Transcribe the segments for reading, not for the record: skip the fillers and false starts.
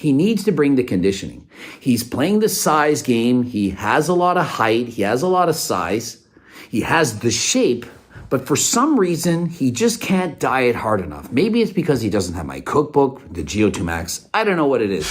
He needs to bring the conditioning. He's playing the size game. He has a lot of height. He has a lot of size. He has the shape, but for some reason, he just can't diet hard enough. Maybe it's because he doesn't have my cookbook, the GO2 Max. I don't know what it is.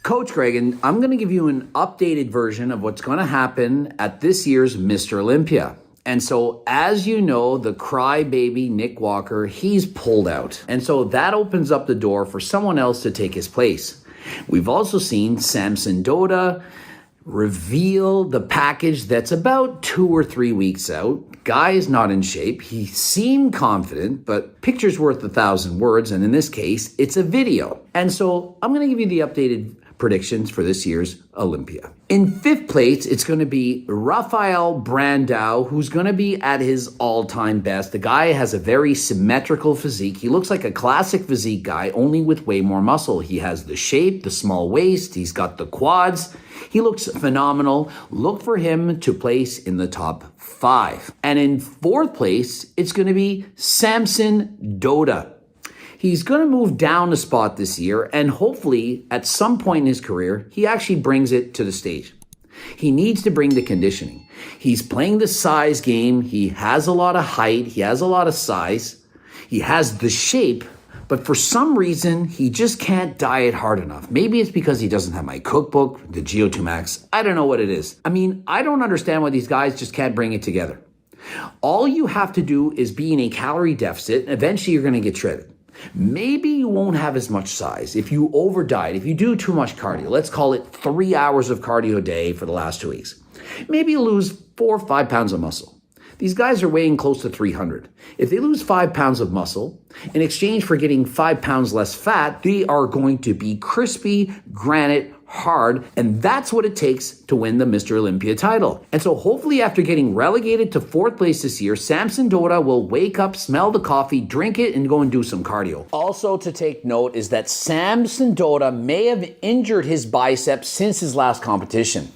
Coach Greg, and I'm going to give you an updated version of what's going to happen at this year's Mr. Olympia. And so, as you know, the crybaby Nick Walker, he's pulled out. And so that opens up the door for someone else to take his place. We've also seen Samson Dota reveal the package that's about 2 or 3 weeks out. Guy is not in shape. He seemed confident, but picture's worth 1,000 words. And in this case, it's a video. And so I'm going to give you the updated predictions for this year's Olympia. In 5th place, it's going to be Rafael Brandao, who's going to be at his all-time best. The guy has a very symmetrical physique. He looks like a classic physique guy, only with way more muscle. He has the shape, the small waist. He's got the quads. He looks phenomenal. Look for him to place in the top 5. And in 4th place, it's going to be Samson Dota. He's going to move down a spot this year, and hopefully, at some point in his career, he actually brings it to the stage. He needs to bring the conditioning. He's playing the size game. He has a lot of height. He has a lot of size. He has the shape, but for some reason, he just can't diet hard enough. Maybe it's because he doesn't have my cookbook, the GO2 Max. I don't know what it is. I don't understand why these guys just can't bring it together. All you have to do is be in a calorie deficit, and eventually you're going to get shredded. Maybe you won't have as much size if you over diet, if you do too much cardio. Let's call it 3 hours of cardio a day for the last 2 weeks. Maybe you lose 4 or 5 pounds of muscle. These guys are weighing close to 300. If they lose 5 pounds of muscle, in exchange for getting 5 pounds less fat, they are going to be crispy, granite, hard, and that's what it takes to win the Mr. Olympia title. And so hopefully after getting relegated to 4th place this year, Samson Dota will wake up, smell the coffee, drink it, and go and do some cardio. Also to take note is that Samson Dota may have injured his biceps since his last competition.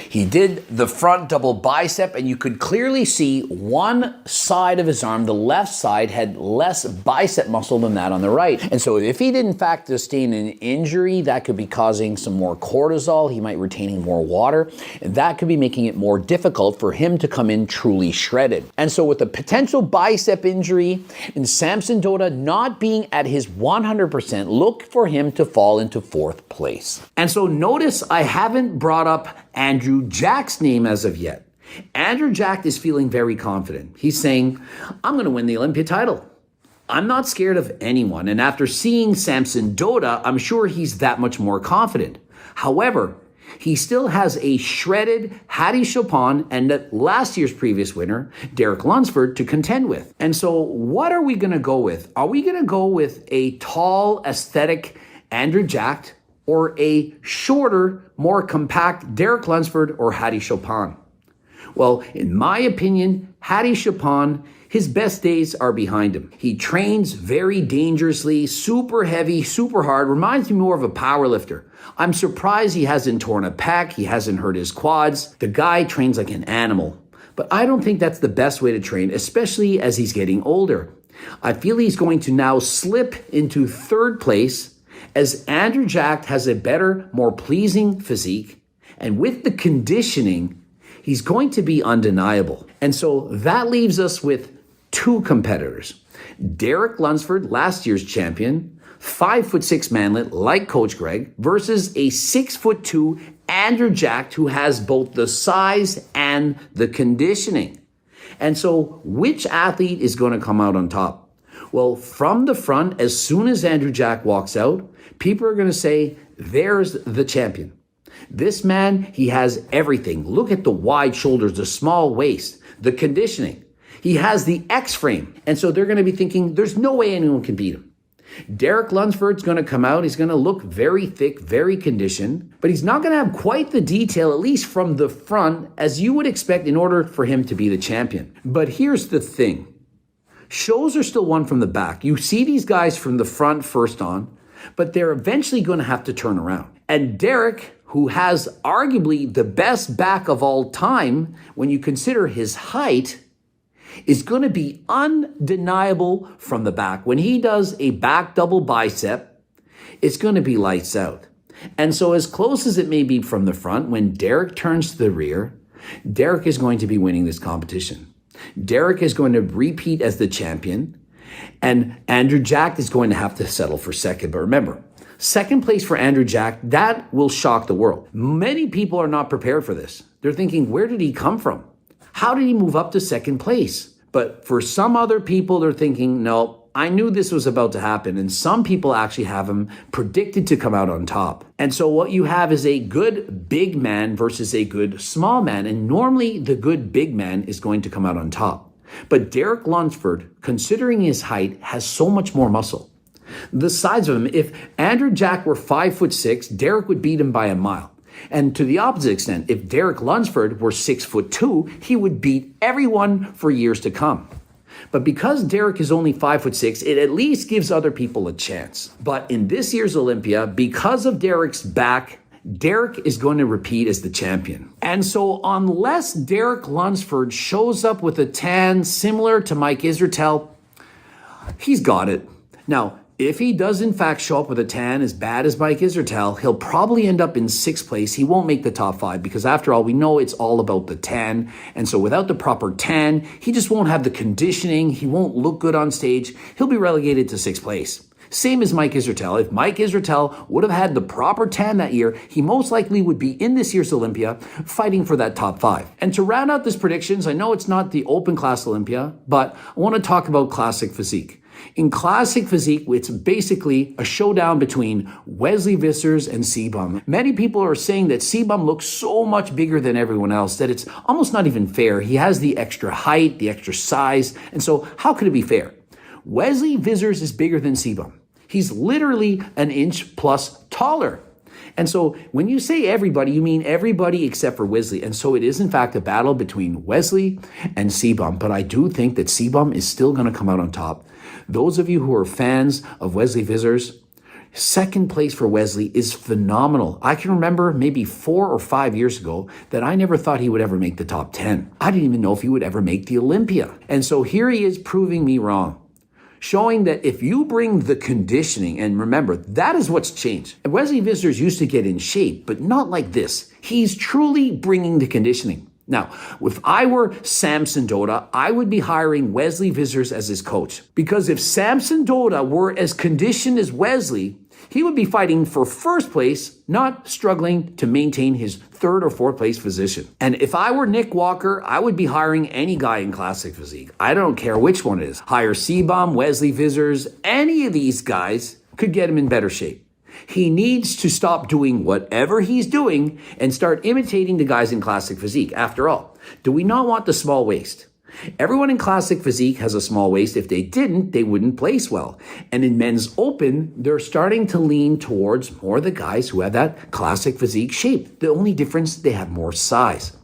He did the front double bicep, and you could clearly see one side of his arm, the left side, had less bicep muscle than that on the right. And so if he did in fact sustain an injury, that could be causing some more cortisol. He might retaining more water, and that could be making it more difficult for him to come in truly shredded. And so with a potential bicep injury and Samson Dota not being at his 100%, look for him to fall into 4th place. And so notice I haven't brought up Andrew Jack's name as of yet. Andrew Jack is feeling very confident. He's saying, I'm going to win the Olympia title. I'm not scared of anyone. And after seeing Samson Dota, I'm sure he's that much more confident. However, he still has a shredded Hadi Chopin and last year's previous winner, Derek Lunsford, to contend with. And so what are we going to go with? Are we going to go with a tall, aesthetic Andrew Jack, or a shorter, more compact Derek Lunsford or Hadi Chopin? Well, in my opinion, Hadi Chopin, his best days are behind him. He trains very dangerously, super heavy, super hard, reminds me more of a power lifter. I'm surprised he hasn't torn a pec, he hasn't hurt his quads. The guy trains like an animal. But I don't think that's the best way to train, especially as he's getting older. I feel he's going to now slip into 3rd place as Andrew Jack has a better, more pleasing physique, and with the conditioning, he's going to be undeniable. And so that leaves us with 2 competitors. Derek Lunsford, last year's champion, 5'6" manlet like Coach Greg, versus a 6'2" Andrew Jack who has both the size and the conditioning. And so which athlete is going to come out on top? Well, from the front, as soon as Andrew Jack walks out, people are going to say, there's the champion. This man, he has everything. Look at the wide shoulders, the small waist, the conditioning. He has the X frame. And so they're going to be thinking, there's no way anyone can beat him. Derek Lunsford's going to come out. He's going to look very thick, very conditioned, but he's not going to have quite the detail, at least from the front, as you would expect in order for him to be the champion. But here's the thing. Shows are still won from the back. You see these guys from the front first on, but they're eventually going to have to turn around. And Derek, who has arguably the best back of all time, when you consider his height, is going to be undeniable from the back. When he does a back double bicep, it's going to be lights out. And so as close as it may be from the front, when Derek turns to the rear, Derek is going to be winning this competition. Derek is going to repeat as the champion, and Andrew Jack is going to have to settle for second. But remember, second place for Andrew Jack, that will shock the world. Many people are not prepared for this. They're thinking, where did he come from? How did he move up to second place? But for some other people, they're thinking, no, I knew this was about to happen. And some people actually have him predicted to come out on top. And so what you have is a good big man versus a good small man. And normally the good big man is going to come out on top. But Derek Lunsford, considering his height, has so much more muscle. The size of him, if Andrew Jack were 5'6", Derek would beat him by a mile. And to the opposite extent, if Derek Lunsford were 6'2", he would beat everyone for years to come. But because Derek is only 5'6", it at least gives other people a chance. But in this year's Olympia, because of Derek's back, Derek is going to repeat as the champion. And so unless Derek Lunsford shows up with a tan similar to Mike Israetel, he's got it. Now, if he does in fact show up with a tan as bad as Mike Israetel, he'll probably end up in 6th place. He won't make the top 5 because after all, we know it's all about the tan. And so without the proper tan, he just won't have the conditioning. He won't look good on stage. He'll be relegated to 6th place. Same as Mike Israetel. If Mike Israetel would have had the proper tan that year, he most likely would be in this year's Olympia fighting for that top 5. And to round out this predictions, I know it's not the open class Olympia, but I want to talk about classic physique. In classic physique, it's basically a showdown between Wesley Vissers and C-Bum. Many people are saying that C-Bum looks so much bigger than everyone else that it's almost not even fair. He has the extra height, the extra size, and so how could it be fair? Wesley Vissers is bigger than C-Bum. He's literally an inch plus taller. And so when you say everybody, you mean everybody except for Wesley. And so it is, in fact, a battle between Wesley and C-Bum. But I do think that C-Bum is still going to come out on top. Those of you who are fans of Wesley Vissers, second place for Wesley is phenomenal. I can remember maybe 4 or 5 years ago that I never thought he would ever make the top 10. I didn't even know if he would ever make the Olympia. And so here he is proving me wrong, showing that if you bring the conditioning, and remember, that is what's changed. And Wesley Vissers used to get in shape, but not like this. He's truly bringing the conditioning. Now, if I were Samson Dota, I would be hiring Wesley Vissers as his coach. Because if Samson Dota were as conditioned as Wesley, he would be fighting for first place, not struggling to maintain his 3rd or 4th place position. And if I were Nick Walker, I would be hiring any guy in classic physique. I don't care which one it is. Hire C-Bum, Wesley Vissers, any of these guys could get him in better shape. He needs to stop doing whatever he's doing and start imitating the guys in classic physique. After all, do we not want the small waist? Everyone in classic physique has a small waist. If they didn't, they wouldn't place well. And in men's open, they're starting to lean towards more the guys who have that classic physique shape. The only difference, they have more size.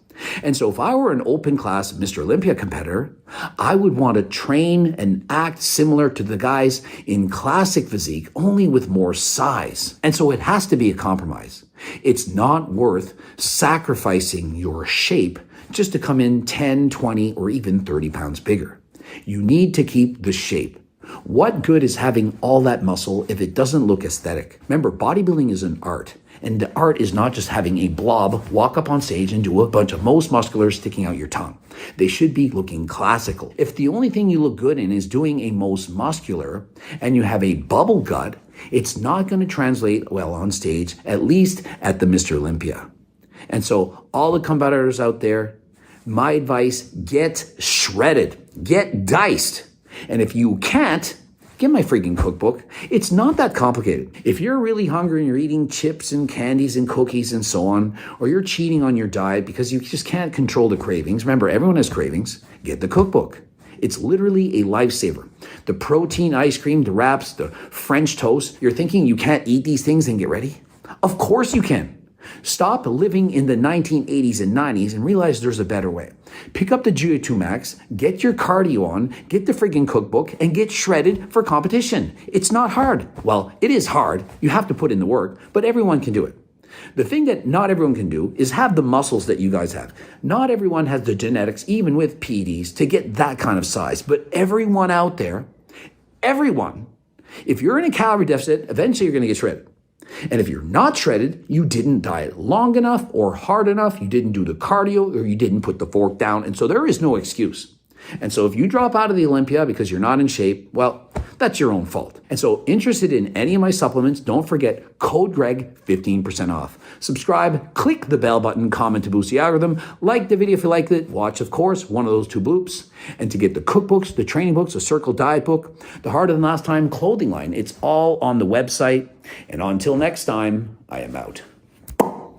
And so if I were an open class Mr. Olympia competitor, I would want to train and act similar to the guys in classic physique, only with more size. And so it has to be a compromise. It's not worth sacrificing your shape just to come in 10, 20, or even 30 pounds bigger. You need to keep the shape. What good is having all that muscle if it doesn't look aesthetic? Remember, bodybuilding is an art. And the art is not just having a blob walk up on stage and do a bunch of most muscular sticking out your tongue. They should be looking classical. If the only thing you look good in is doing a most muscular and you have a bubble gut, it's not going to translate well on stage, at least at the Mr. Olympia. And so all the competitors out there, my advice, get shredded, get diced. And if you can't, get my freaking cookbook. It's not that complicated. If you're really hungry and you're eating chips and candies and cookies and so on, or you're cheating on your diet because you just can't control the cravings, remember, everyone has cravings, get the cookbook. It's literally a lifesaver. The protein ice cream, the wraps, the French toast, you're thinking you can't eat these things and get ready? Of course you can. Stop living in the 1980s and 90s and realize there's a better way. Pick up the GO2 Max, get your cardio on, get the friggin' cookbook, and get shredded for competition. It's not hard. Well, it is hard. You have to put in the work, but everyone can do it. The thing that not everyone can do is have the muscles that you guys have. Not everyone has the genetics, even with PEDs, to get that kind of size. But everyone out there, everyone, if you're in a calorie deficit, eventually you're going to get shredded. And if you're not shredded, you didn't diet long enough or hard enough, you didn't do the cardio, or you didn't put the fork down. And so there is no excuse. And so if you drop out of the Olympia because you're not in shape, well, that's your own fault. And so interested in any of my supplements, don't forget code Greg, 15% off. Subscribe, click the bell button, comment to boost the algorithm, like the video if you liked it, watch, of course, one of those 2 bloops. And to get the cookbooks, the training books, the Circle Diet book, the Harder Than Last Time clothing line, it's all on the website. And until next time, I am out.